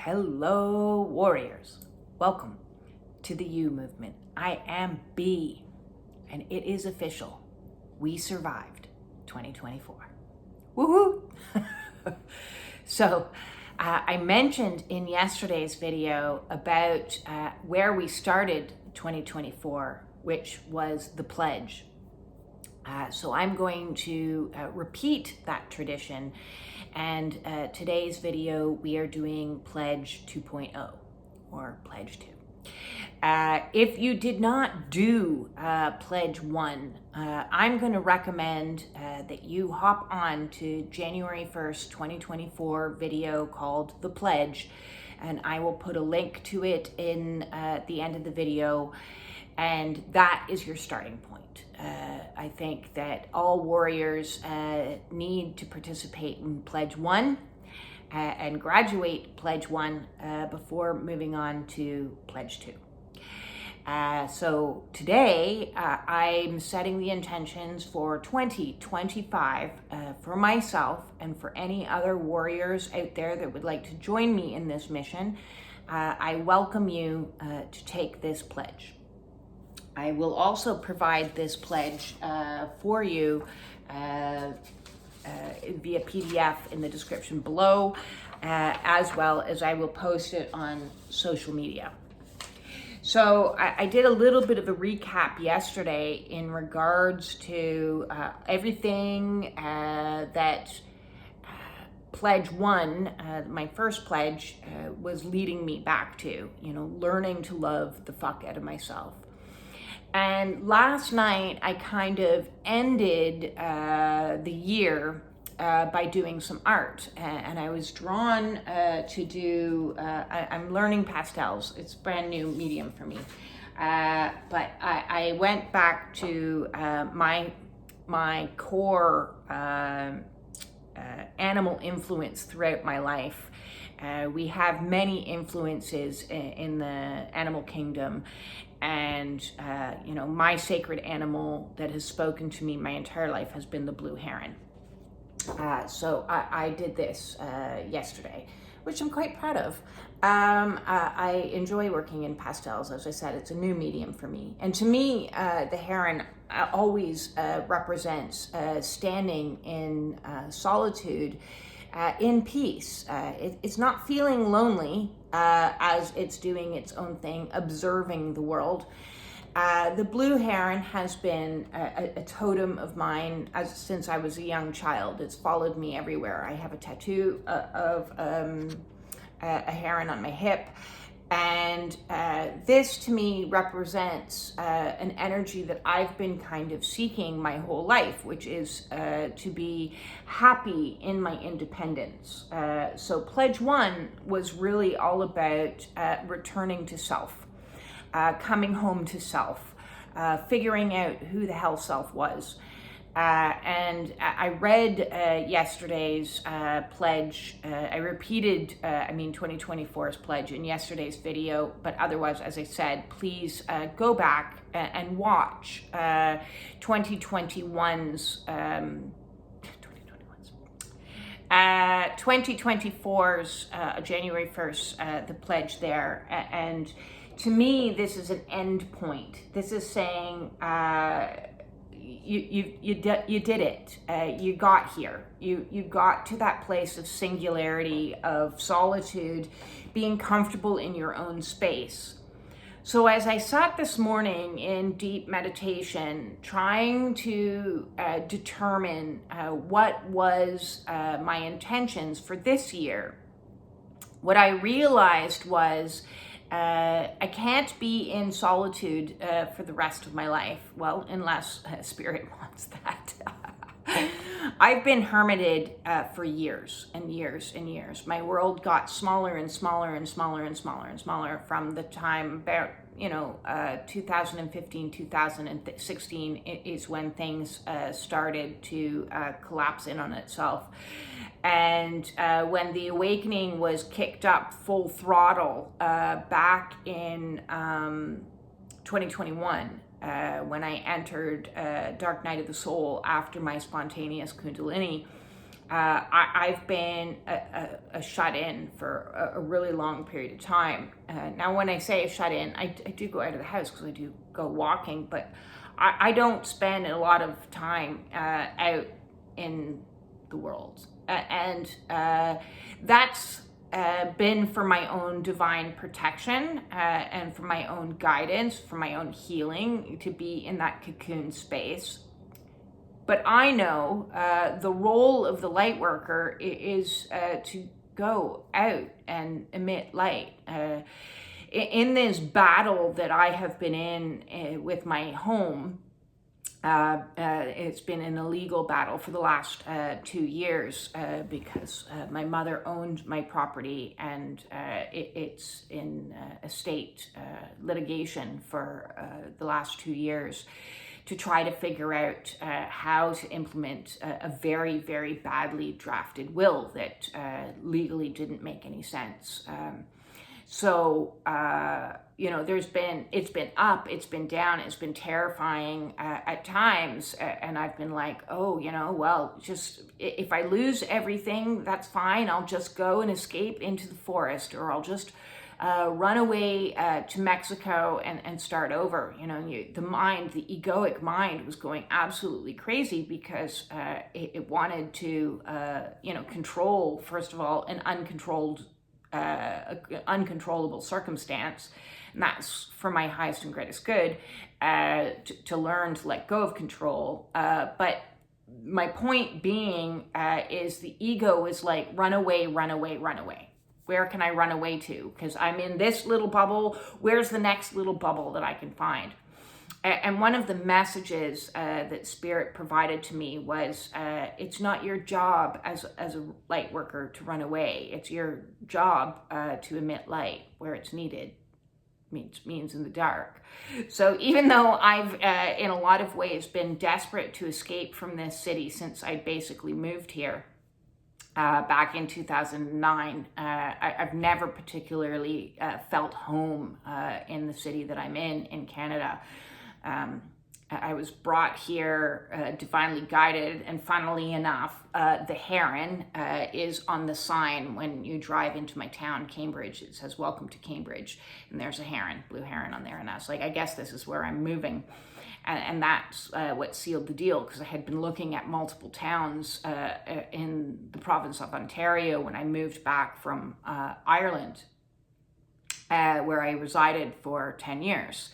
Hello, warriors. Welcome to the You movement. I am B, and it is official. We survived 2024. Woohoo! So, I mentioned in yesterday's video about where we started 2024, which was the pledge. So I'm going to repeat that tradition, and today's video we are doing Pledge 2.0 or Pledge 2. If you did not do Pledge 1, I'm going to recommend that you hop on to January 1st, 2024 video called The Pledge, and I will put a link to it in the end of the video, and that is your starting point. I think that all warriors need to participate in Pledge 1 and graduate Pledge 1 before moving on to Pledge 2. So today I'm setting the intentions for 2025 for myself and for any other warriors out there that would like to join me in this mission. I welcome you to take this pledge. I will also provide this pledge for you via PDF in the description below, as well as I will post it on social media. So I did a little bit of a recap yesterday in regards to everything that Pledge 1, my first pledge, was leading me back to, learning to love the fuck out of myself. And last night, I kind of ended the year by doing some art. And I was drawn to do, I'm learning pastels. It's a brand new medium for me. But I went back to my core animal influence throughout my life. We have many influences in the animal kingdom. And, my sacred animal that has spoken to me my entire life has been the blue heron. So I did this yesterday, which I'm quite proud of. I enjoy working in pastels. As I said, it's a new medium for me. And to me, the heron always represents standing in solitude, in peace. It's not feeling lonely as it's doing its own thing, observing the world. The blue heron has been a totem of mine since I was a young child. It's followed me everywhere. I have a tattoo of a heron on my hip. And this to me represents an energy that I've been kind of seeking my whole life, which is to be happy in my independence. So Pledge 1 was really all about returning to self, coming home to self, figuring out who the hell self was. And I read yesterday's pledge. I repeated, 2024's pledge in yesterday's video, but otherwise, as I said, please go back and watch 2024's January 1st, the pledge there. And to me, this is an end point. This is saying, you did it. You got here. You got to that place of singularity, of solitude, being comfortable in your own space. So as I sat this morning in deep meditation, trying to determine what was my intentions for this year, what I realized was I can't be in solitude for the rest of my life. Well, unless Spirit wants that. I've been hermited for years and years and years. My world got smaller and smaller and smaller and smaller and smaller from the time about 2015, 2016 is when things started to collapse in on itself. And when the awakening was kicked up full throttle back in 2021, when I entered Dark Night of the Soul after my spontaneous Kundalini, I've been a shut-in for a really long period of time. Now, when I say a shut-in, I do go out of the house because I do go walking, but I don't spend a lot of time out in the world. And that's been for my own divine protection and for my own guidance, for my own healing, to be in that cocoon space. But I know the role of the light worker is to go out and emit light. In this battle that I have been in with my home, it's been an illegal battle for the last 2 years because my mother owned my property, and it's in estate litigation for the last 2 years to try to figure out how to implement a very, very badly drafted will that legally didn't make any sense. So, it's been up, it's been down, it's been terrifying at times. And I've been like, just if I lose everything, that's fine. I'll just go and escape into the forest, or I'll just run away to Mexico and start over. The egoic mind was going absolutely crazy because it wanted to, control, first of all, an uncontrollable circumstance. And that's for my highest and greatest good, to learn to let go of control. But my point being is the ego is like, run away, run away, run away. Where can I run away to? Because I'm in this little bubble. Where's the next little bubble that I can find? And one of the messages that Spirit provided to me was, it's not your job as a light worker to run away. It's your job to emit light where it's needed. Means in the dark. So even though I've, in a lot of ways, been desperate to escape from this city since I basically moved here, back in 2009, I've never particularly felt home in the city that I'm in Canada. I was brought here divinely guided, and funnily enough, the heron is on the sign when you drive into my town, Cambridge. It says, "Welcome to Cambridge," and there's a heron, blue heron on there, and I was like, I guess this is where I'm moving. And that's what sealed the deal, because I had been looking at multiple towns in the province of Ontario when I moved back from Ireland, where I resided for 10 years.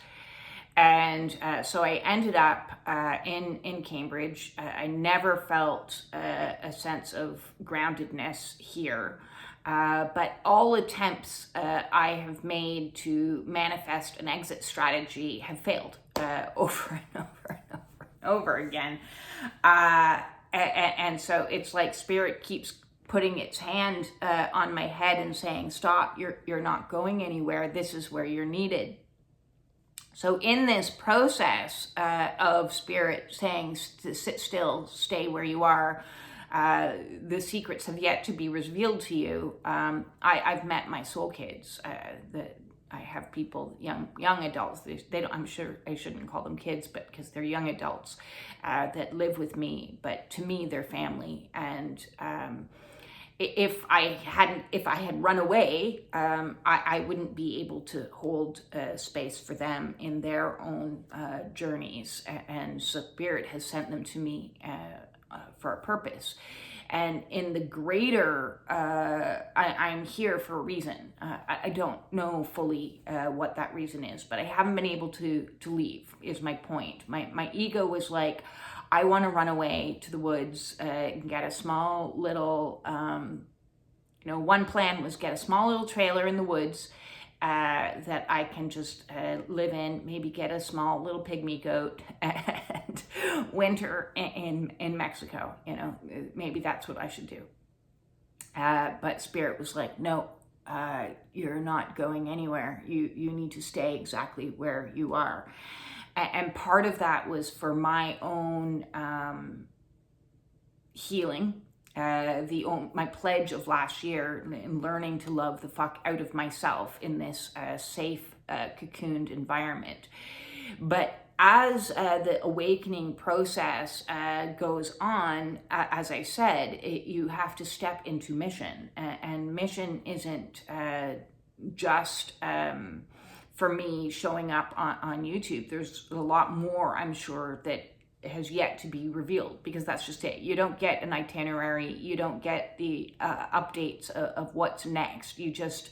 And so I ended up in Cambridge. I never felt a sense of groundedness here. But all attempts I have made to manifest an exit strategy have failed over and over and over and over again. And so it's like Spirit keeps putting its hand on my head and saying, stop, you're not going anywhere. This is where you're needed. So in this process of Spirit saying to sit still, stay where you are, the secrets have yet to be revealed to you. I've met my soul kids. I have people, young adults. They don't, I'm sure I shouldn't call them kids, but because they're young adults that live with me. But to me, they're family. And if I had run away, I wouldn't be able to hold space for them in their own journeys. And Spirit has sent them to me for a purpose. And in the greater, I'm here for a reason. I don't know fully what that reason is, but I haven't been able to leave, is my point. My ego was like, I want to run away to the woods and get a small little, one plan was get a small little trailer in the woods that I can just live in, maybe get a small little pygmy goat and winter in Mexico. Maybe that's what I should do. But Spirit was like, no, you're not going anywhere. You need to stay exactly where you are. And part of that was for my own healing. My pledge of last year in learning to love the fuck out of myself in this safe, cocooned environment. But as the awakening process goes on, as I said, you have to step into mission. And mission isn't just for me showing up on YouTube. There's a lot more, I'm sure, that has yet to be revealed, because that's just it. You don't get an itinerary. You don't get the updates of what's next. You just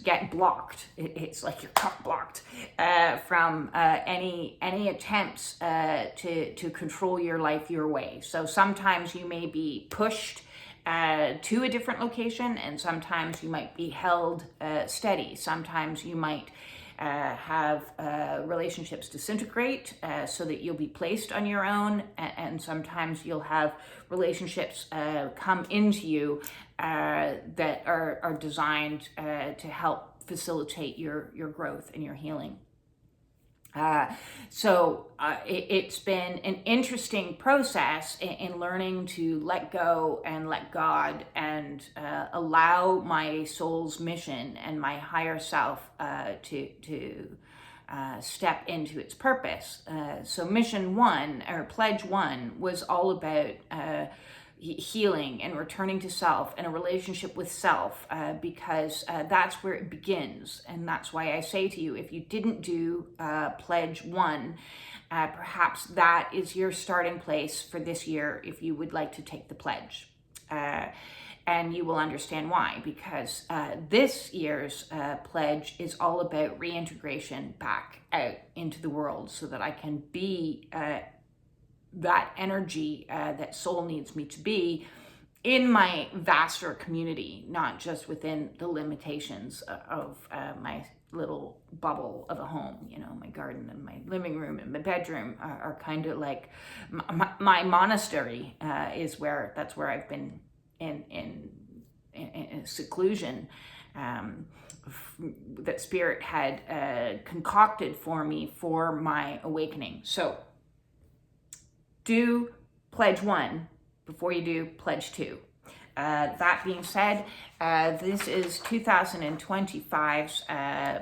get blocked. It's like you're cock blocked from any attempts to control your life your way. So sometimes you may be pushed to a different location, and sometimes you might be held steady. Sometimes you might have relationships disintegrate so that you'll be placed on your own, and sometimes you'll have relationships come into you that are designed to help facilitate your growth and your healing. So it's been an interesting process in learning to let go and let God, and allow my soul's mission and my higher self to step into its purpose. So mission one, or pledge one, was all about healing and returning to self and a relationship with self, because that's where it begins. And that's why I say to you, if you didn't do pledge one, perhaps that is your starting place for this year if you would like to take the pledge. And you will understand why, because this year's pledge is all about reintegration back out into the world, so that I can be that energy that soul needs me to be in my vaster community, not just within the limitations of my little bubble of a home. You know, my garden and my living room and my bedroom are kind of like my monastery. That's where I've been in seclusion that Spirit had concocted for me for my awakening. So do pledge one before you do pledge two. That being said, this is 2025's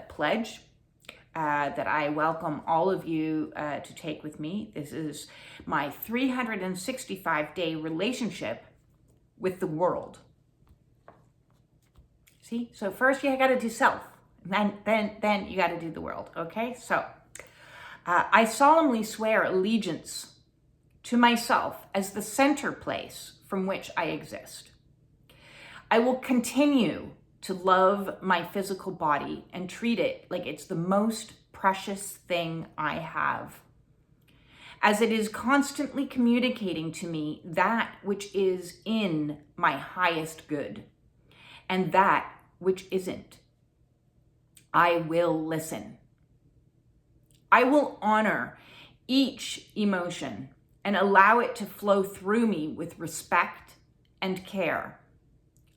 pledge that I welcome all of you to take with me. This is my 365-day relationship with the world. See? So first you got to do self, and then you got to do the world. Okay? So I solemnly swear allegiance to myself as the center place from which I exist. I will continue to love my physical body and treat it like it's the most precious thing I have, as it is constantly communicating to me that which is in my highest good and that which isn't. I will listen. I will honor each emotion and allow it to flow through me with respect and care,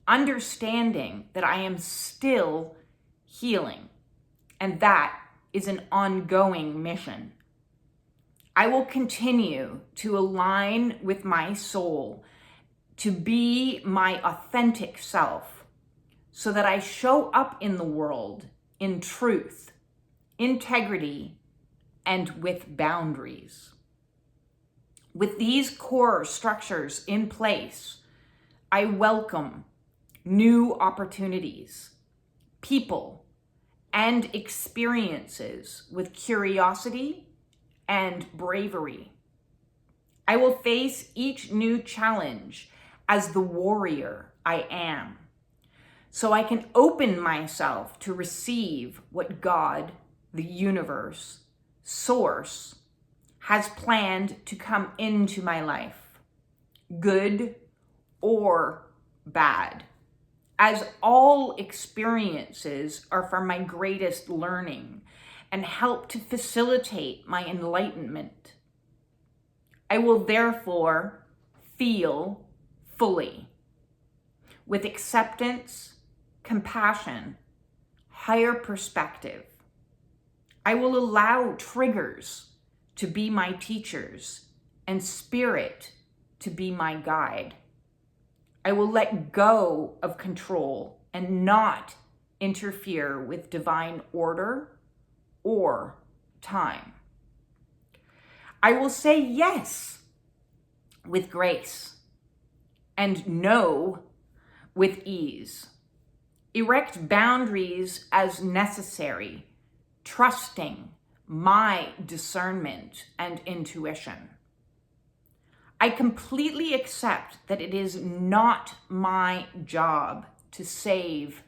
understanding that I am still healing, and that is an ongoing mission. I will continue to align with my soul to be my authentic self, so that I show up in the world in truth, integrity, and with boundaries. With these core structures in place, I welcome new opportunities, people, and experiences with curiosity and bravery. I will face each new challenge as the warrior I am, so I can open myself to receive what God, the universe, source, has planned to come into my life, good or bad, as all experiences are for my greatest learning and help to facilitate my enlightenment. I will therefore feel fully, with acceptance, compassion, higher perspective. I will allow triggers to be my teachers and spirit to be my guide. I will let go of control and not interfere with divine order or time. I will say yes with grace and no with ease. Erect boundaries as necessary, trusting my discernment and intuition. I completely accept that it is not my job to save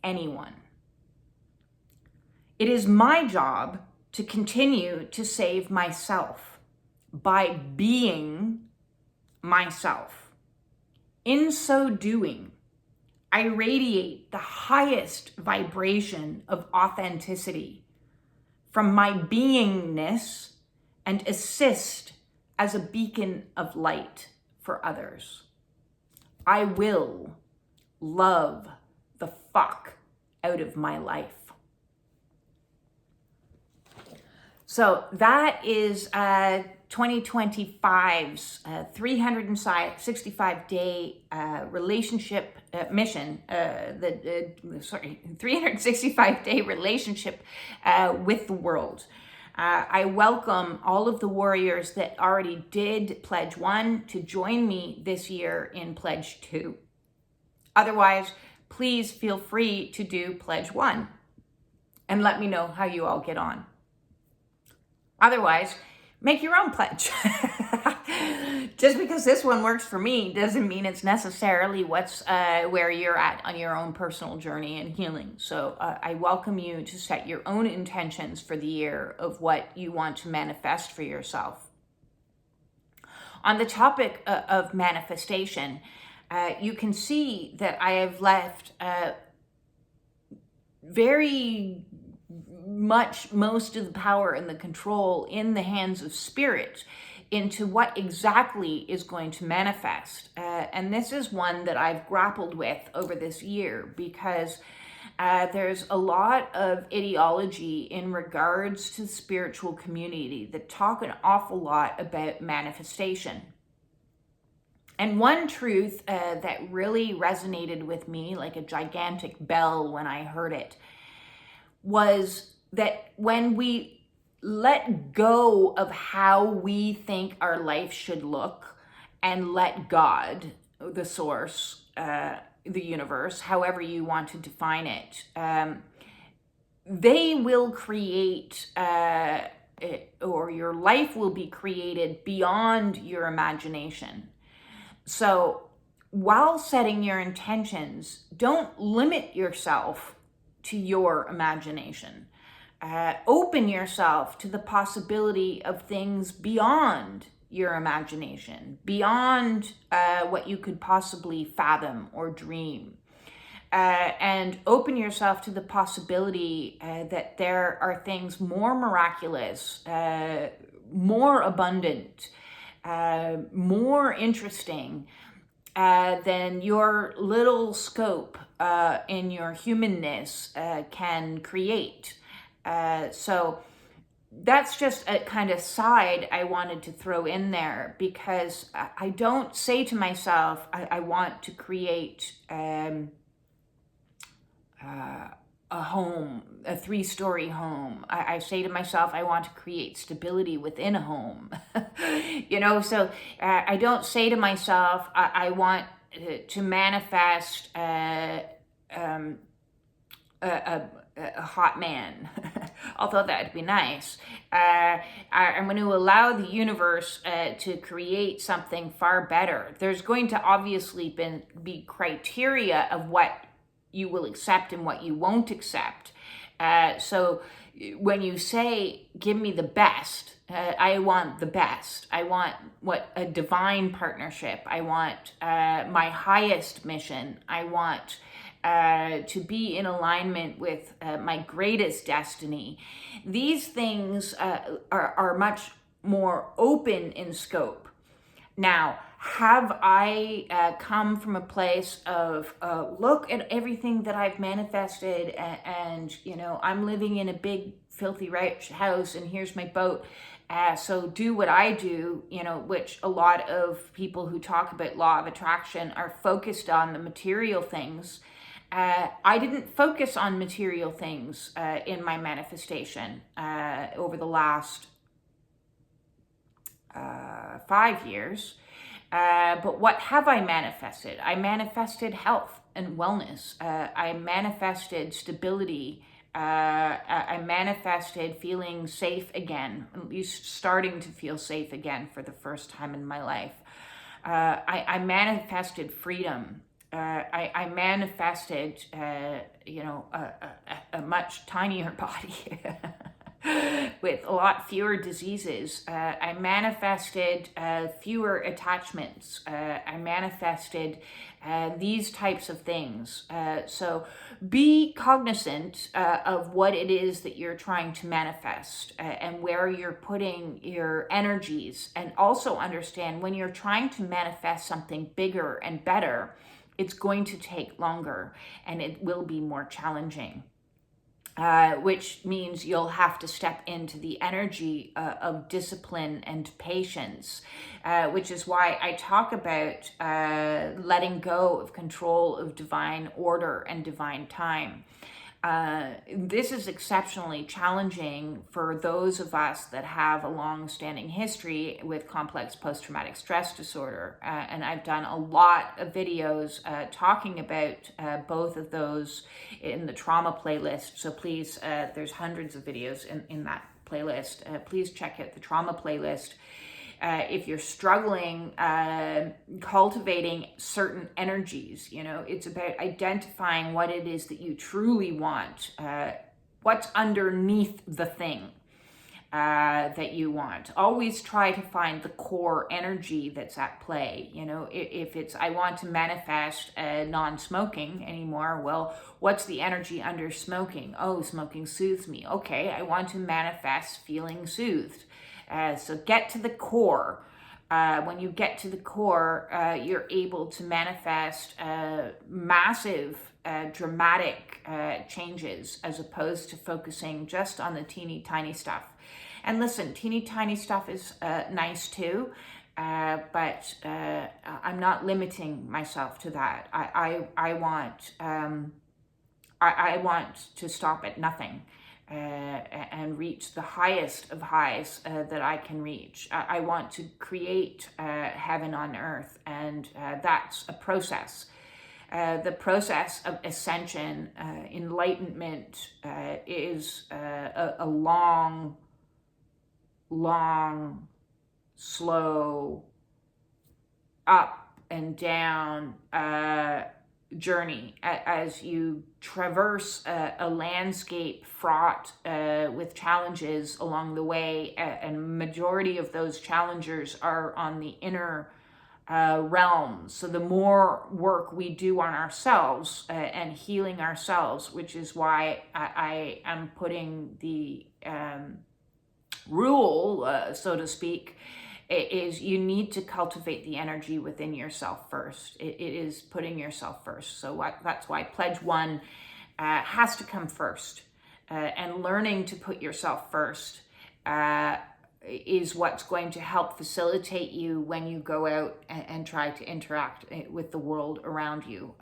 anyone. It is my job to continue to save myself by being myself. In so doing, I radiate the highest vibration of authenticity from my beingness and assist as a beacon of light for others. I will love the fuck out of my life. So that is 2025's 365-day relationship mission, 365-day relationship with the world. I welcome all of the warriors that already did Pledge 1 to join me this year in Pledge 2. Otherwise, please feel free to do Pledge 1 and let me know how you all get on. Otherwise, make your own pledge. Just because this one works for me doesn't mean it's necessarily what's where you're at on your own personal journey and healing. So I welcome you to set your own intentions for the year of what you want to manifest for yourself. On the topic of manifestation, you can see that I have left most of the power and the control in the hands of spirit into what exactly is going to manifest. And this is one that I've grappled with over this year because there's a lot of ideology in regards to the spiritual community that talk an awful lot about manifestation. And one truth that really resonated with me like a gigantic bell when I heard it was that when we let go of how we think our life should look and let God, the source, the universe, however you want to define it, they will create, or your life will be created beyond your imagination. So while setting your intentions, don't limit yourself to your imagination. Open yourself to the possibility of things beyond your imagination, beyond what you could possibly fathom or dream. And open yourself to the possibility that there are things more miraculous, more abundant, more interesting than your little scope in your humanness can create. So that's just a kind of side I wanted to throw in there because I don't say to myself, I want to create a home, a 3-story home. I say to myself, I want to create stability within a home. So I don't say to myself, I want to manifest a hot man, although that would be nice. I'm going to allow the universe to create something far better. There's going to obviously be criteria of what you will accept and what you won't accept. So when you say, give me the best, I want the best. I want a divine partnership. I want my highest mission. I want to be in alignment with my greatest destiny. These things are much more open in scope. Now, have I come from a place of look at everything that I've manifested and I'm living in a big filthy rich house and here's my boat, so do what I do, which a lot of people who talk about law of attraction are focused on the material things. I didn't focus on material things in my manifestation over the last 5 years. But what have I manifested? I manifested health and wellness. I manifested stability. I manifested feeling safe again, at least starting to feel safe again for the first time in my life. I manifested freedom. I manifested, a much tinier body with a lot fewer diseases. I manifested fewer attachments. I manifested these types of things. So be cognizant of what it is that you're trying to manifest and where you're putting your energies. And also understand when you're trying to manifest something bigger and better, it's going to take longer and it will be more challenging. Which means you'll have to step into the energy of discipline and patience, which is why I talk about letting go of control of divine order and divine time. This is exceptionally challenging for those of us that have a long-standing history with complex post-traumatic stress disorder. And I've done a lot of videos talking about both of those in the trauma playlist. So please, there's hundreds of videos in that playlist. Please check out the trauma playlist. If you're struggling cultivating certain energies, it's about identifying what it is that you truly want, what's underneath the thing that you want. Always try to find the core energy that's at play. If it's, I want to manifest non-smoking anymore, well, what's the energy under smoking? Oh, smoking soothes me. Okay, I want to manifest feeling soothed. So get to the core. When you get to the core, you're able to manifest massive, dramatic changes as opposed to focusing just on the teeny tiny stuff. And listen, teeny tiny stuff is nice too, but I'm not limiting myself to that. I want to stop at nothing. And reach the highest of highs that I can reach. I want to create heaven on earth, and that's a process. The process of ascension, enlightenment, is a long, slow, up and down journey as you traverse a landscape fraught with challenges along the way, and majority of those challengers are on the inner realm. So the more work we do on ourselves and healing ourselves, which is why I am putting the rule, so to speak, is you need to cultivate the energy within yourself first. It is putting yourself first. So that's why Pledge 1 has to come first. And learning to put yourself first is what's going to help facilitate you when you go out and try to interact with the world around you.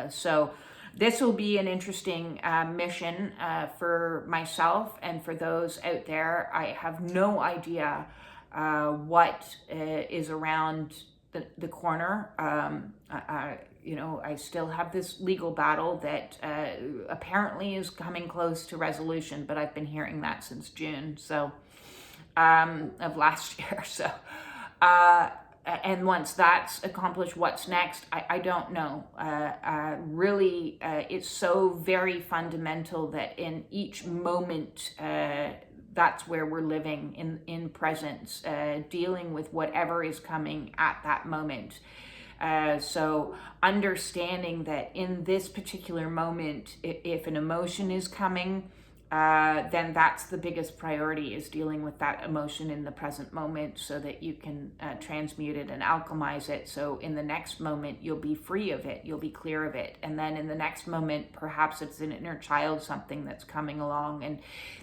So this will be an interesting mission for myself and for those out there. I have no idea what is around the corner. I still have this legal battle that apparently is coming close to resolution, but I've been hearing that since June of last year. So, and once that's accomplished, what's next? I don't know. Really, it's so very fundamental that in each moment, that's where we're living in presence, dealing with whatever is coming at that moment. So understanding that in this particular moment, if an emotion is coming, then that's the biggest priority, is dealing with that emotion in the present moment so that you can transmute it and alchemize it. So in the next moment, you'll be free of it, you'll be clear of it. And then in the next moment, perhaps it's an inner child, something that's coming along and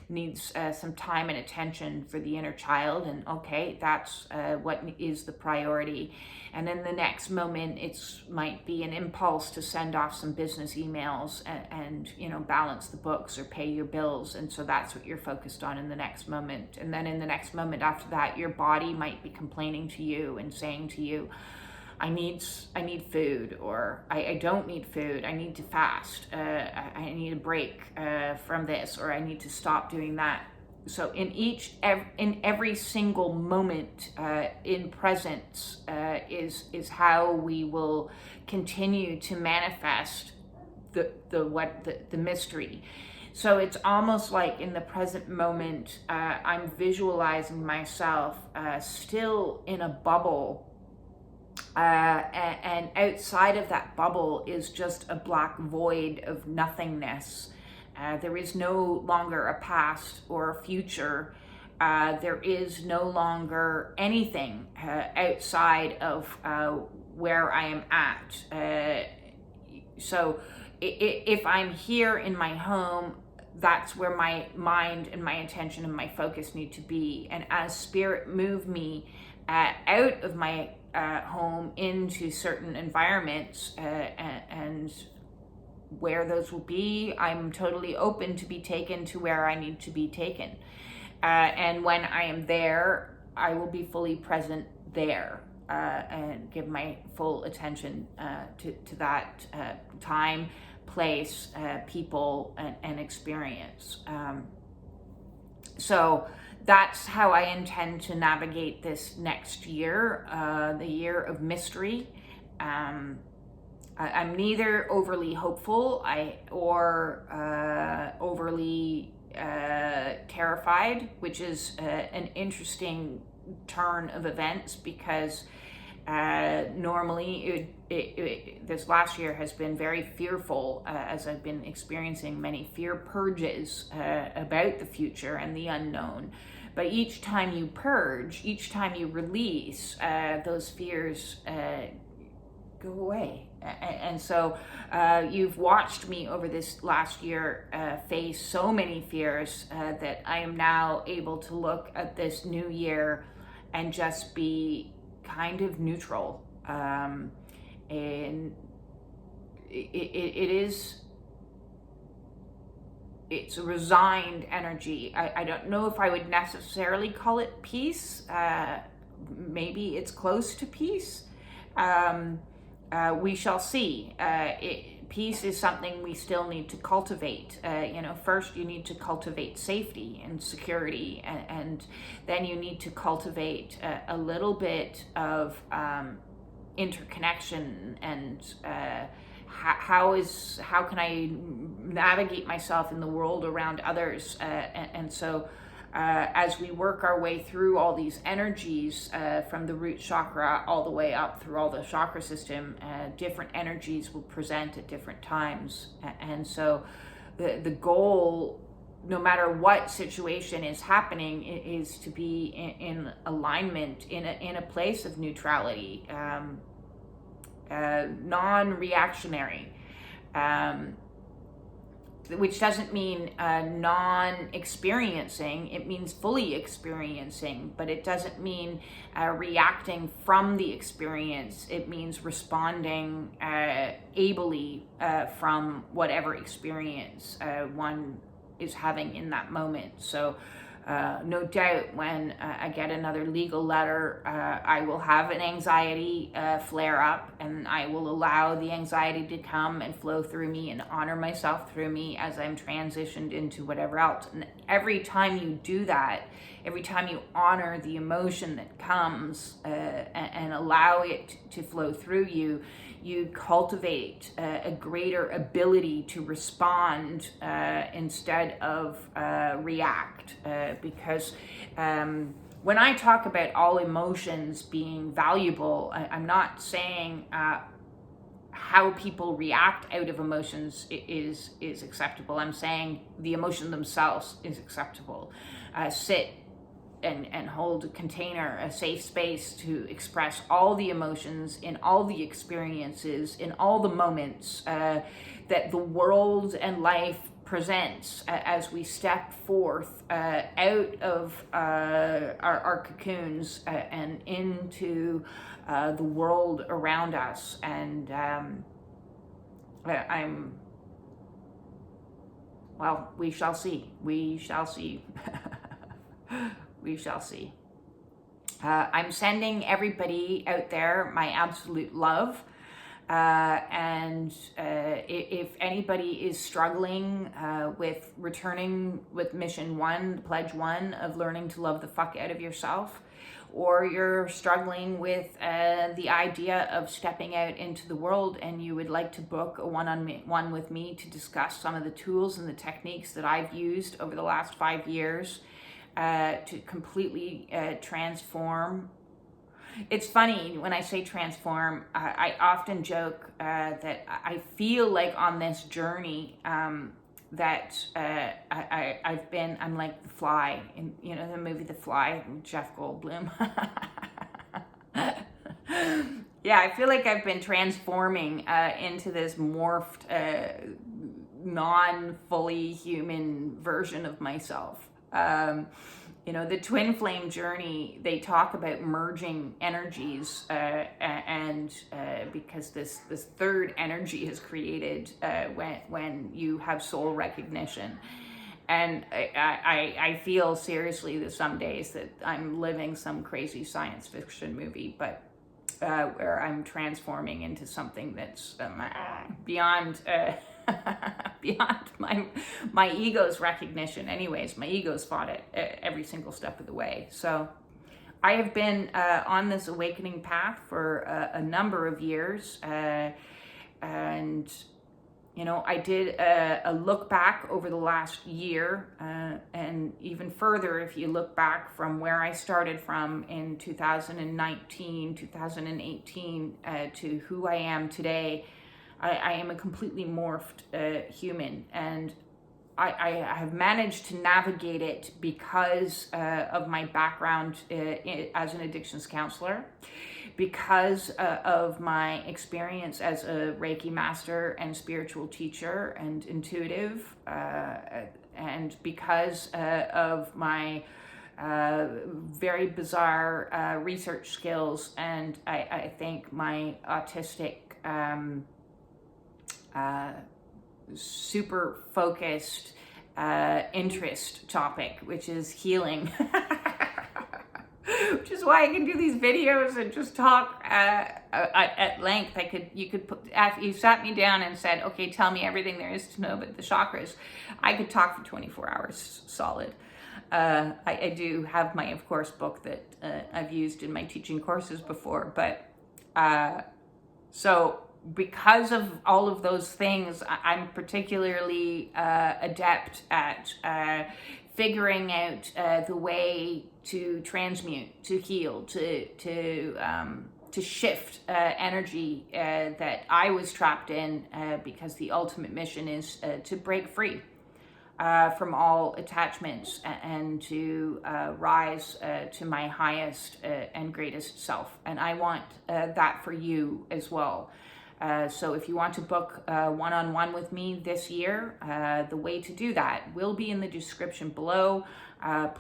needs some time and attention for the inner child. And okay, that's what is the priority. And then the next moment, it might be an impulse to send off some business emails and balance the books or pay your bills. And so that's what you're focused on in the next moment. And then in the next moment after that, your body might be complaining to you and saying to you, I need food, or I don't need food. I need to fast. I need a break from this, or I need to stop doing that. So in every single moment in presence is how we will continue to manifest the mystery. So it's almost like in the present moment, I'm visualizing myself still in a bubble. And outside of that bubble is just a black void of nothingness. There is no longer a past or a future. There is no longer anything outside of where I am at. So if I'm here in my home, that's where my mind and my attention and my focus need to be. And as spirit move me out of my home into certain environments and where those will be, I'm totally open to be taken to where I need to be taken. And when I am there, I will be fully present there and give my full attention to that time, place, people, and experience. So that's how I intend to navigate this next year, the year of mystery. I'm neither overly hopeful or overly terrified, which is an interesting turn of events, because normally this last year has been very fearful, as I've been experiencing many fear purges about the future and the unknown. But each time you purge, each time you release, those fears go away. And so you've watched me over this last year face so many fears that I am now able to look at this new year and just be kind of neutral. And it's a resigned energy. I don't know if I would necessarily call it peace. Maybe it's close to peace. We shall see. Peace is something we still need to cultivate. First you need to cultivate safety and security, and then you need to cultivate a little bit of interconnection and how can I navigate myself in the world around others, and so as we work our way through all these energies from the root chakra all the way up through all the chakra system, different energies will present at different times. And so the goal, no matter what situation is happening, is to be in alignment, in a place of neutrality, non-reactionary. Which doesn't mean non-experiencing, it means fully experiencing, but it doesn't mean reacting from the experience. It means responding ably from whatever experience one is having in that moment. So no doubt when I get another legal letter, I will have an anxiety flare up, and I will allow the anxiety to come and flow through me and honor myself through me as I'm transitioned into whatever else. And every time you do that, every time you honor the emotion that comes and allow it to flow through you, you cultivate a greater ability to respond instead of react. Because when I talk about all emotions being valuable, I'm not saying how people react out of emotions is acceptable. I'm saying the emotion themselves is acceptable. Sit and hold a container, a safe space to express all the emotions in all the experiences, in all the moments that the world and life presents as we step forth out of our cocoons and into the world around us. And well, we shall see. We shall see. We shall see. I'm sending everybody out there my absolute love. And if anybody is struggling with returning with mission 1, pledge 1 of learning to love the fuck out of yourself, or you're struggling with the idea of stepping out into the world and you would like to book a one-on-one with me to discuss some of the tools and the techniques that I've used over the last 5 years to completely transform. It's funny when I say transform, I often joke that I feel like on this journey that I'm like the fly in, the movie The Fly, Jeff Goldblum. Yeah, I feel like I've been transforming into this morphed, non-fully human version of myself. The twin flame journey, they talk about merging energies, and because this third energy is created when you have soul recognition. And I feel seriously that some days that I'm living some crazy science fiction movie, but where I'm transforming into something that's beyond beyond my ego's recognition. Anyways, my ego's fought it every single step of the way. So I have been on this awakening path for a number of years, and I did a look back over the last year, and even further if you look back from where I started from in 2019, 2018 to who I am today. I am a completely morphed human, and I have managed to navigate it because of my background as an addictions counselor, because of my experience as a Reiki Master and Spiritual Teacher and intuitive, and because of my very bizarre research skills, and I think my autistic super focused interest topic, which is healing. Which is why I can do these videos and just talk at length. After you sat me down and said, okay, tell me everything there is to know about the chakras, I could talk for 24 hours solid. I do have my, of course, book that I've used in my teaching courses before, but so because of all of those things, I'm particularly adept at figuring out the way to transmute, to heal, to shift energy that I was trapped in, because the ultimate mission is to break free from all attachments and to rise to my highest and greatest self. And I want that for you as well. So if you want to book one-on-one with me this year, the way to do that will be in the description below.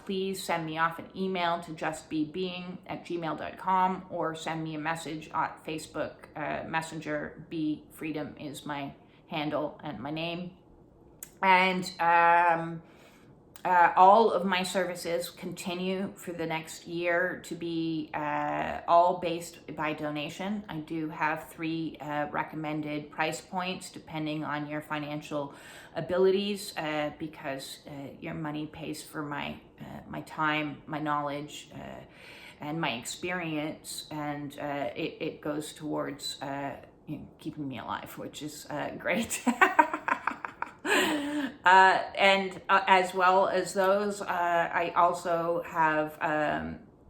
Please send me off an email to justbebeing@gmail.com, or send me a message at Facebook Messenger. Be Freedom is my handle and my name. And all of my services continue for the next year to be all based by donation. I do have 3 recommended price points depending on your financial abilities, because your money pays for my time, my knowledge, and my experience, and it goes towards keeping me alive, which is great. And as well as those, I also have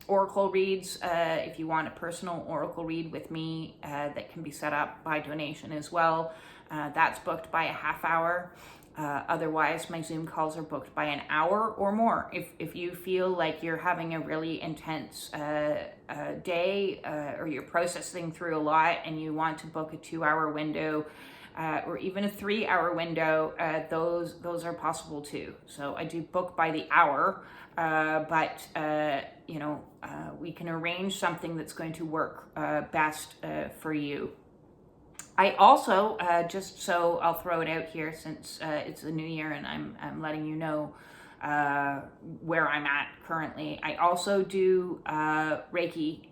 oracle reads, if you want a personal oracle read with me, that can be set up by donation as well. That's booked by a half hour. Otherwise, my Zoom calls are booked by an hour or more. If you feel like you're having a really intense day, or you're processing through a lot and you want to book a 2-hour window, or even a 3-hour window, those are possible too. So I do book by the hour, but we can arrange something that's going to work best for you. I also, just so I'll throw it out here, since it's the new year and I'm letting you know where I'm at currently. I also do Reiki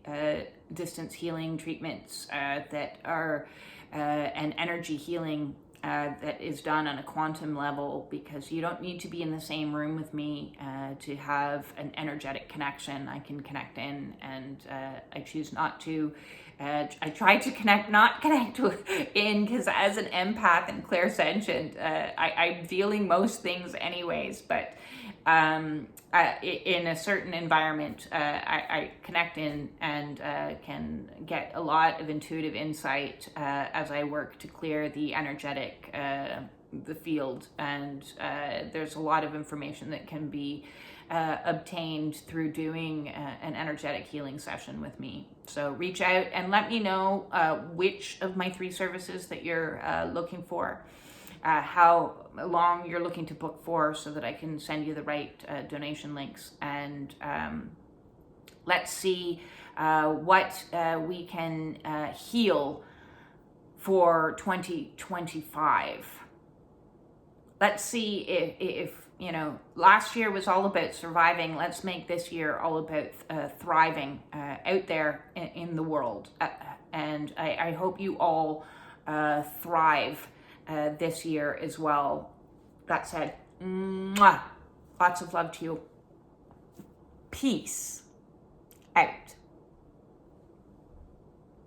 distance healing treatments that are an energy healing that is done on a quantum level, because you don't need to be in the same room with me to have an energetic connection. I can connect in, and I choose not to. I try to not connect in, because as an empath and clairsentient, I'm feeling most things anyways, but in a certain environment, I connect in and can get a lot of intuitive insight as I work to clear the energetic, the field, and there's a lot of information that can be obtained through doing an energetic healing session with me. So reach out and let me know which of my 3 services that you're looking for, how long you're looking to book for, so that I can send you the right donation links, and let's see what we can heal for 2025. Let's see if last year was all about surviving. Let's make this year all about thriving out there in the world. And I hope you all thrive this year as well. That said, lots of love to you. Peace out.